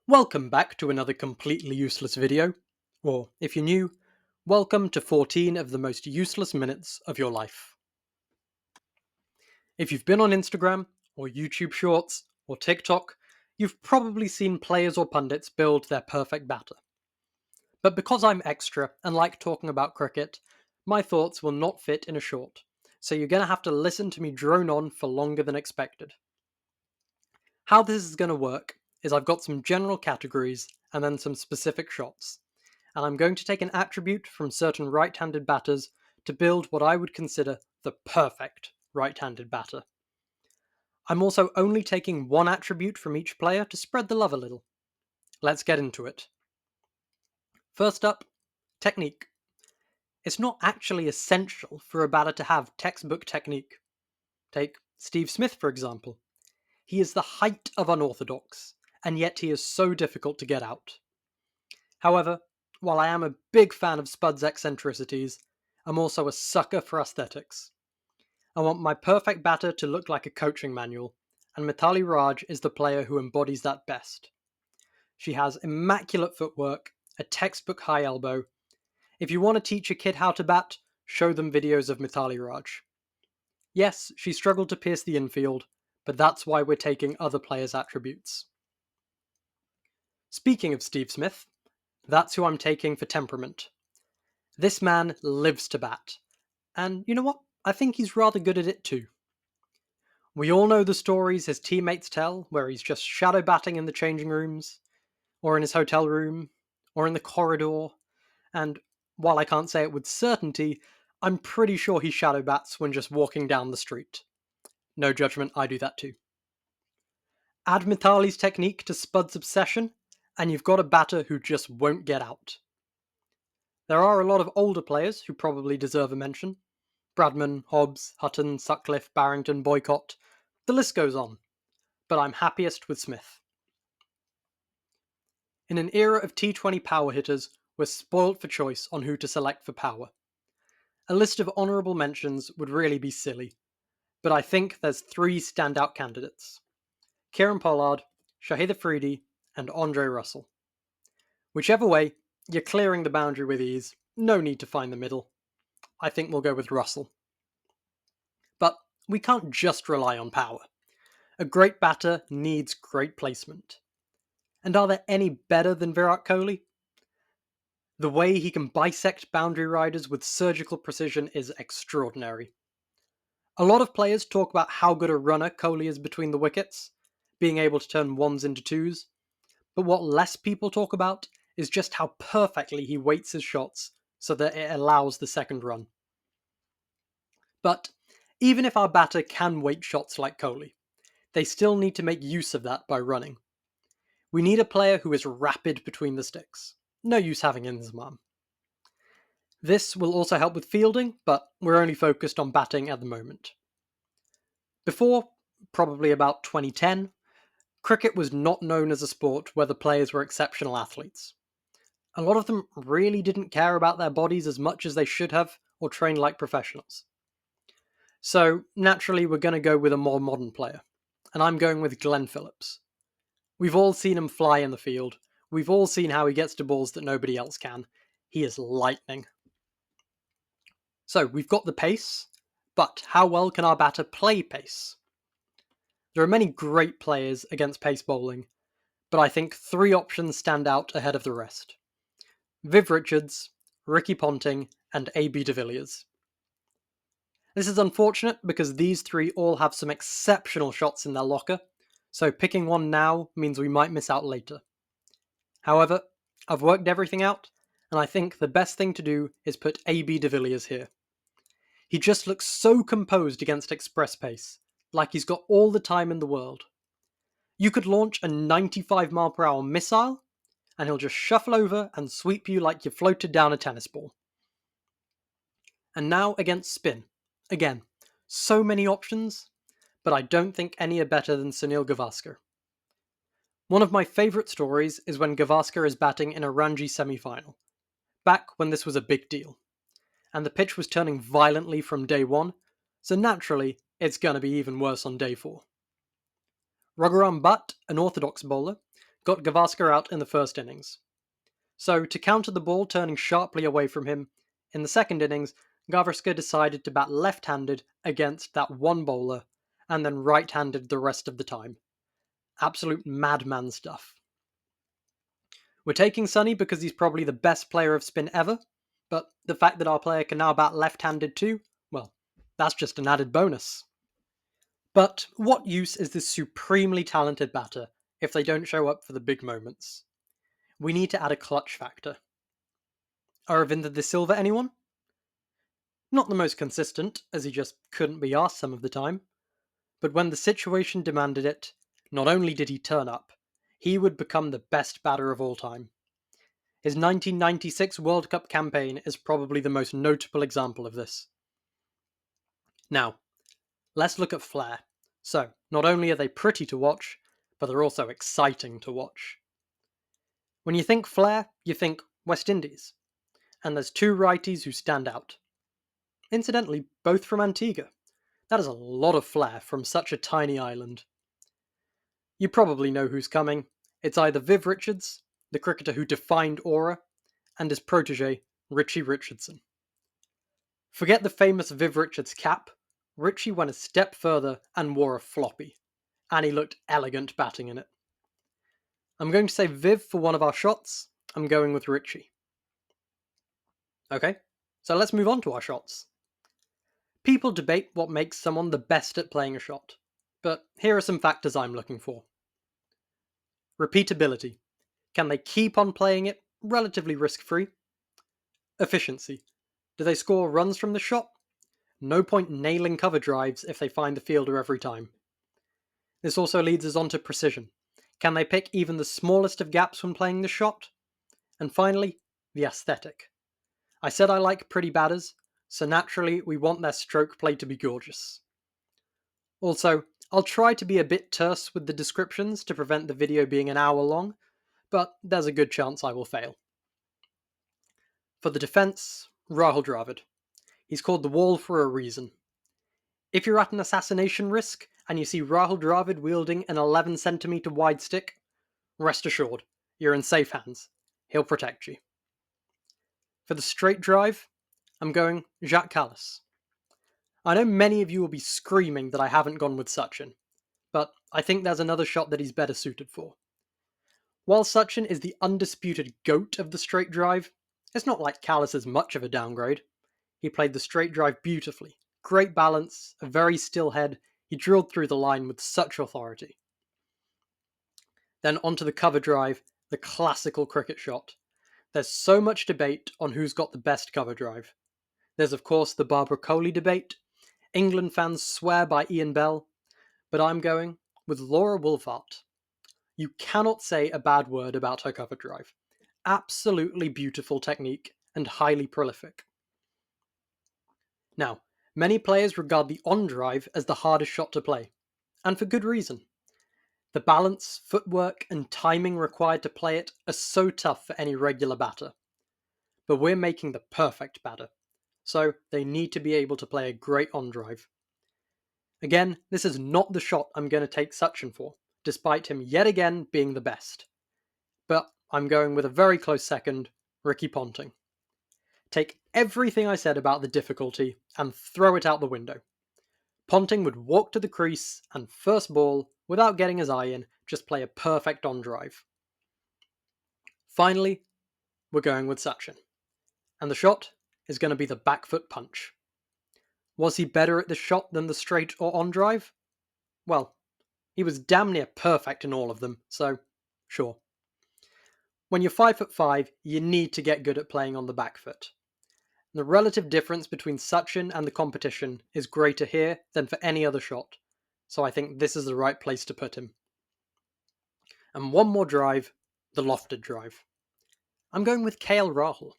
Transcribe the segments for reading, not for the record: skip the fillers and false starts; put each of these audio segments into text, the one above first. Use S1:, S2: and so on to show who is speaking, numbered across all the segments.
S1: Welcome back to another completely useless video, or if you're new, welcome to 14 of the most useless minutes of your life. If you've been on Instagram, or YouTube Shorts, or TikTok, you've probably seen players or pundits build their perfect batter. But because I'm extra and like talking about cricket, my thoughts will not fit in a short, so you're going to have to listen to me drone on for longer than expected. How this is going to work is I've got some general categories and then some specific shots, and I'm going to take an attribute from certain right-handed batters to build what I would consider the perfect right-handed batter. I'm also only taking one attribute from each player to spread the love a little. Let's get into it. First up, technique. It's not actually essential for a batter to have textbook technique. Take Steve Smith, for example. He is the height of unorthodox, and yet he is so difficult to get out. However, while I am a big fan of Spud's eccentricities, I'm also a sucker for aesthetics. I want my perfect batter to look like a coaching manual, and Mithali Raj is the player who embodies that best. She has immaculate footwork, a textbook high elbow. If you want to teach a kid how to bat, show them videos of Mithali Raj. Yes, she struggled to pierce the infield, but that's why we're taking other players' attributes. Speaking of Steve Smith, that's who I'm taking for temperament. This man lives to bat, and you know what? I think he's rather good at it too. We all know the stories his teammates tell where he's just shadow batting in the changing rooms, or in his hotel room, or in the corridor, and while I can't say it with certainty, I'm pretty sure he shadow bats when just walking down the street. No judgment, I do that too. Add Mithali's technique to Spud's obsession, and you've got a batter who just won't get out. There are a lot of older players who probably deserve a mention. Bradman, Hobbs, Hutton, Sutcliffe, Barrington, Boycott. The list goes on, but I'm happiest with Smith. In an era of T20 power hitters, we're spoilt for choice on who to select for power. A list of honourable mentions would really be silly, but I think there's three standout candidates. Kieran Pollard, Shahid Afridi, and Andre Russell. Whichever way, you're clearing the boundary with ease, no need to find the middle. I think we'll go with Russell. But we can't just rely on power. A great batter needs great placement. And are there any better than Virat Kohli? The way he can bisect boundary riders with surgical precision is extraordinary. A lot of players talk about how good a runner Kohli is between the wickets, being able to turn ones into twos, but what less people talk about is just how perfectly he weights his shots so that it allows the second run. But even if our batter can weight shots like Kohli, they still need to make use of that by running. We need a player who is rapid between the sticks. No use having Inzamam. This will also help with fielding, but we're only focused on batting at the moment. Before, probably about 2010, cricket was not known as a sport where the players were exceptional athletes. A lot of them really didn't care about their bodies as much as they should have or train like professionals. So, naturally, we're going to go with a more modern player, and I'm going with Glenn Phillips. We've all seen him fly in the field. We've all seen how he gets to balls that nobody else can. He is lightning. So, we've got the pace, but how well can our batter play pace? There are many great players against pace bowling, but I think three options stand out ahead of the rest. Viv Richards, Ricky Ponting, and AB de Villiers. This is unfortunate because these three all have some exceptional shots in their locker, so picking one now means we might miss out later. However, I've worked everything out, and I think the best thing to do is put AB de Villiers here. He just looks so composed against express pace, like he's got all the time in the world. You could launch a 95 mph missile, and he'll just shuffle over and sweep you like you floated down a tennis ball. And now against spin. Again, so many options, but I don't think any are better than Sunil Gavaskar. One of my favourite stories is when Gavaskar is batting in a Ranji semi-final, back when this was a big deal, and the pitch was turning violently from day one, so naturally it's going to be even worse on day 4. Raghuram Bhatt, an orthodox bowler, got Gavaskar out in the first innings. So, to counter the ball turning sharply away from him, in the second innings, Gavaskar decided to bat left-handed against that one bowler, and then right-handed the rest of the time. Absolute madman stuff. We're taking Sonny because he's probably the best player of spin ever, but the fact that our player can now bat left-handed too, well, that's just an added bonus. But what use is this supremely talented batter if they don't show up for the big moments? We need to add a clutch factor. Aravinda De Silva, anyone? Not the most consistent, as he just couldn't be asked some of the time, but when the situation demanded it, not only did he turn up, he would become the best batter of all time. His 1996 World Cup campaign is probably the most notable example of this. Now, let's look at flair. So, not only are they pretty to watch, but they're also exciting to watch. When you think flair, you think West Indies. And there's two righties who stand out. Incidentally, both from Antigua. That is a lot of flair from such a tiny island. You probably know who's coming. It's either Viv Richards, the cricketer who defined aura, and his protege, Richie Richardson. Forget the famous Viv Richards cap. Richie went a step further and wore a floppy. And he looked elegant batting in it. I'm going to say Viv for one of our shots. I'm going with Richie. Okay, so let's move on to our shots. People debate what makes someone the best at playing a shot, but here are some factors I'm looking for. Repeatability. Can they keep on playing it relatively risk-free? Efficiency. Do they score runs from the shot? No point nailing cover drives if they find the fielder every time. This also leads us on to precision. Can they pick even the smallest of gaps when playing the shot? And finally, the aesthetic. I said I like pretty batters, so naturally we want their stroke play to be gorgeous. Also, I'll try to be a bit terse with the descriptions to prevent the video being an hour long, but there's a good chance I will fail. For the defence, Rahul Dravid. He's called the wall for a reason. If you're at an assassination risk and you see Rahul Dravid wielding an 11cm wide stick, rest assured, you're in safe hands. He'll protect you. For the straight drive, I'm going Jacques Kallis. I know many of you will be screaming that I haven't gone with Sachin, but I think there's another shot that he's better suited for. While Sachin is the undisputed GOAT of the straight drive, it's not like Kallis is much of a downgrade. He played the straight drive beautifully. Great balance, a very still head, he drilled through the line with such authority. Then onto the cover drive, the classical cricket shot. There's so much debate on who's got the best cover drive. There's of course the Barbara Coley debate. England fans swear by Ian Bell, but I'm going with Laura Wolfart. You cannot say a bad word about her cover drive. Absolutely beautiful technique and highly prolific. Now, many players regard the on drive as the hardest shot to play, and for good reason. The balance, footwork, and timing required to play it are so tough for any regular batter. But we're making the perfect batter, so they need to be able to play a great on drive. Again, this is not the shot I'm going to take Sachin for, despite him yet again being the best. But I'm going with a very close second, Ricky Ponting. Take everything I said about the difficulty and throw it out the window. Ponting would walk to the crease and first ball, without getting his eye in, just play a perfect on drive. Finally, we're going with Sachin. And the shot is going to be the back foot punch. Was he better at the shot than the straight or on drive? Well, he was damn near perfect in all of them, so sure. When you're 5'5", you need to get good at playing on the back foot. The relative difference between Sachin and the competition is greater here than for any other shot, so I think this is the right place to put him. And one more drive, the lofted drive. I'm going with KL Rahul.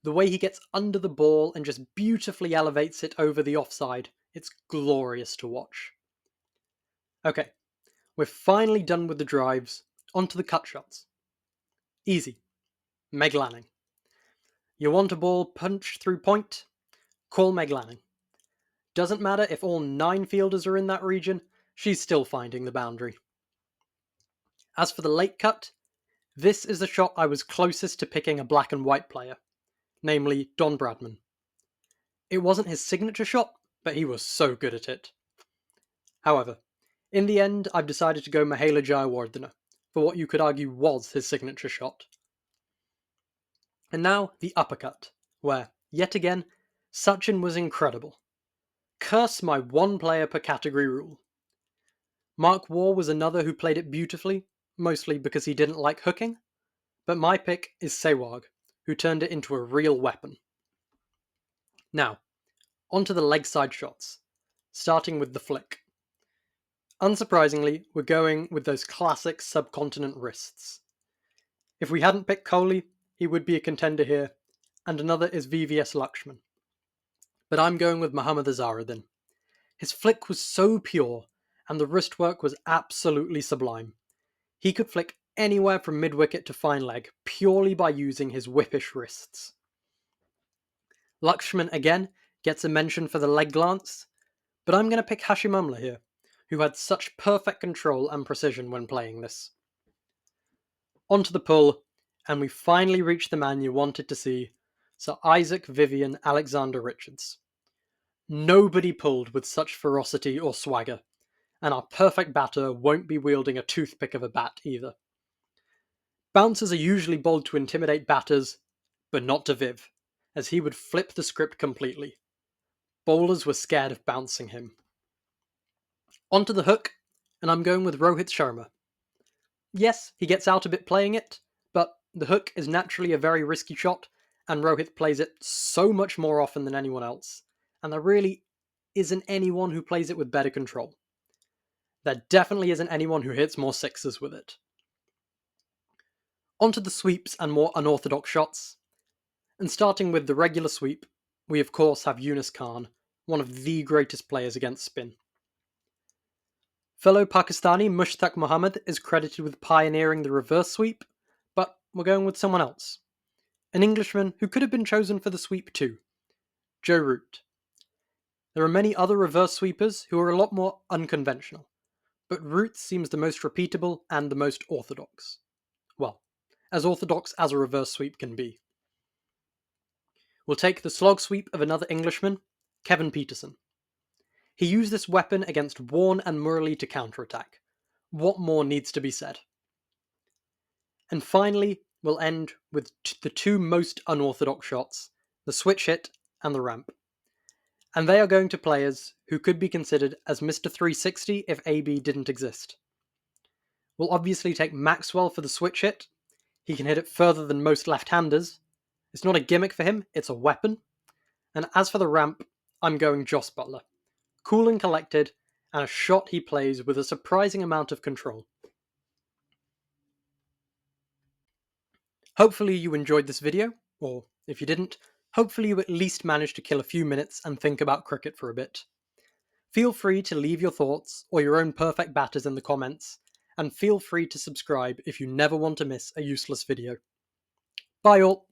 S1: The way he gets under the ball and just beautifully elevates it over the offside, it's glorious to watch. Okay, we're finally done with the drives, onto the cut shots. Easy. Meg Lanning. You want a ball punched through point? Call Meg Lanning. Doesn't matter if all 9 fielders are in that region, she's still finding the boundary. As for the late cut, this is the shot I was closest to picking a black and white player, namely Don Bradman. It wasn't his signature shot, but he was so good at it. However, in the end, I've decided to go Mahela Jayawardena for what you could argue was his signature shot. And now the uppercut, where, yet again, Sachin was incredible. Curse my one player per category rule. Mark Waugh was another who played it beautifully, mostly because he didn't like hooking, but my pick is Sehwag, who turned it into a real weapon. Now, onto the leg side shots, starting with the flick. Unsurprisingly, we're going with those classic subcontinent wrists. If we hadn't picked Kohli, he would be a contender here, and another is VVS Lakshman. But I'm going with Mohammad Azharuddin. His flick was so pure, and the wrist work was absolutely sublime. He could flick anywhere from mid-wicket to fine leg, purely by using his whippish wrists. Lakshman again gets a mention for the leg glance, but I'm going to pick Hashim Amla here, who had such perfect control and precision when playing this. Onto the pull, and we finally reach the man you wanted to see, Sir Isaac Vivian Alexander Richards. Nobody pulled with such ferocity or swagger, and our perfect batter won't be wielding a toothpick of a bat either. Bouncers are usually bowled to intimidate batters, but not to Viv, as he would flip the script completely. Bowlers were scared of bouncing him. Onto the hook, and I'm going with Rohit Sharma. Yes, he gets out a bit playing it, but the hook is naturally a very risky shot, and Rohit plays it so much more often than anyone else, and there really isn't anyone who plays it with better control. There definitely isn't anyone who hits more sixes with it. Onto the sweeps and more unorthodox shots. And starting with the regular sweep, we of course have Yunus Khan, one of the greatest players against spin. Fellow Pakistani Mushtaq Mohammed is credited with pioneering the reverse sweep, but we're going with someone else. An Englishman who could have been chosen for the sweep too, Joe Root. There are many other reverse sweepers who are a lot more unconventional, but Root seems the most repeatable and the most orthodox. Well, as orthodox as a reverse sweep can be. We'll take the slog sweep of another Englishman, Kevin Peterson. He used this weapon against Warne and Murley to counterattack. What more needs to be said? And finally, we'll end with the two most unorthodox shots, the switch hit and the ramp. And they are going to players who could be considered as Mr. 360 if AB didn't exist. We'll obviously take Maxwell for the switch hit. He can hit it further than most left-handers. It's not a gimmick for him, it's a weapon. And as for the ramp, I'm going Jos Buttler. Cool and collected, and a shot he plays with a surprising amount of control. Hopefully you enjoyed this video, or if you didn't, hopefully you at least managed to kill a few minutes and think about cricket for a bit. Feel free to leave your thoughts or your own perfect batters in the comments, and feel free to subscribe if you never want to miss a useless video. Bye all!